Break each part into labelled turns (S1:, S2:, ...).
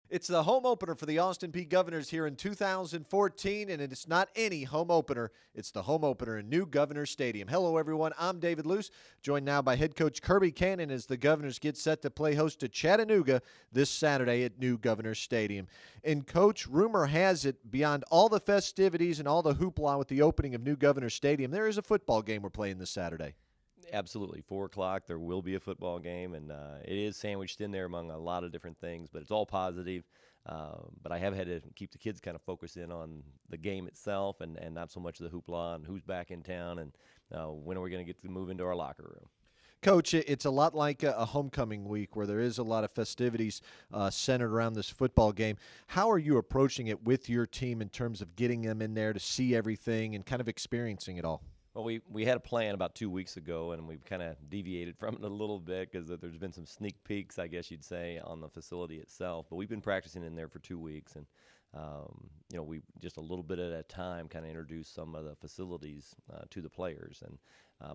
S1: It's the home opener for the Austin Peay Governors here in 2014, and it's not any home opener. It's the home opener in new Governors Stadium. Hello, everyone. I'm David Loos, joined now by head coach Kirby Cannon as the Governors get set to play host to Chattanooga this Saturday at new Governors Stadium. And, Coach, rumor has it, beyond all the festivities and all the hoopla with the opening of new Governors Stadium, there is a football game we're playing this Saturday.
S2: Absolutely. 4 o'clock, there will be a football game, and it is sandwiched in there among a lot of different things, but it's all positive. But I have had to keep the kids kind of focused in on the game itself and not so much the hoopla and who's back in town and when are we going to get to move into our locker room.
S1: Coach, it's a lot like a homecoming week where there is a lot of festivities centered around this football game. How are you approaching it with your team in terms of getting them in there to see everything and kind of experiencing it all?
S2: Well, we had a plan about 2 weeks ago, and we've kind of deviated from it a little bit because there's been some sneak peeks, I guess you'd say, on the facility itself. But we've been practicing in there for 2 weeks, and we just a little bit at a time kind of introduced some of the facilities to the players, and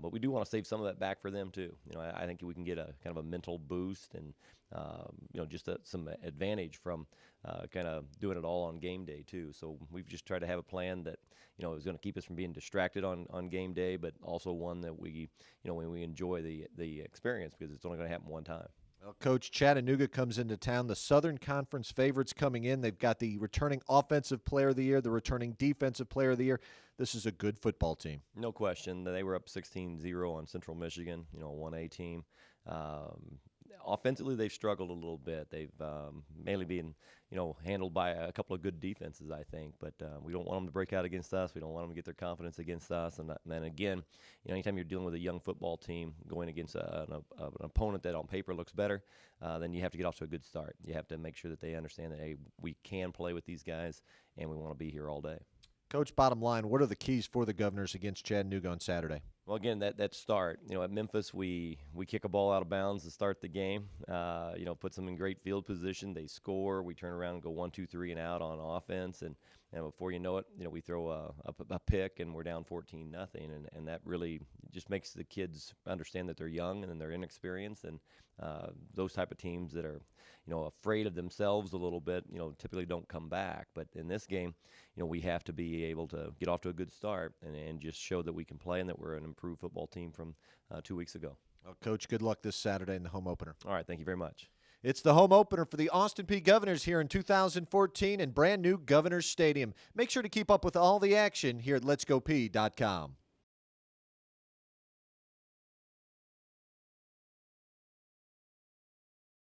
S2: but we do want to save some of that back for them too. I think we can get a kind of a mental boost and just some advantage from kind of doing it all on game day too. So we've just tried to have a plan that is going to keep us from being distracted on game day, but also one that we when we enjoy the experience because it's only going to happen one time.
S1: Well, Coach, Chattanooga comes into town. The Southern Conference favorites coming in. They've got the returning offensive player of the year, the returning defensive player of the year. This is a good football team.
S2: No question. They were up 16-0 on Central Michigan, a 1A team. Offensively, they've struggled a little bit. They've mainly been, handled by a couple of good defenses, I think. But we don't want them to break out against us. We don't want them to get their confidence against us. And then again, anytime you're dealing with a young football team going against an opponent that on paper looks better, then you have to get off to a good start. You have to make sure that they understand that, hey, we can play with these guys, and we want to be here all day.
S1: Coach, bottom line, what are the keys for the Governors against Chattanooga on Saturday?
S2: Well, again, that start. At Memphis, we kick a ball out of bounds to start the game. Puts them in great field position. They score. We turn around and go 1, 2, 3 and out on offense, and before you know it, we throw a pick and we're down 14-0, and that really just makes the kids understand that they're young and they're inexperienced, and those type of teams that are afraid of themselves a little bit, typically don't come back. But in this game, we have to be able to get off to a good start and just show that we can play and that we're an improved football team from 2 weeks ago.
S1: Well, Coach, good luck this Saturday in the home opener.
S2: All right, thank you very much.
S1: It's the home opener for the Austin Peay Governors here in 2014 in brand new Governors Stadium. Make sure to keep up with all the action here at letsgopee.com.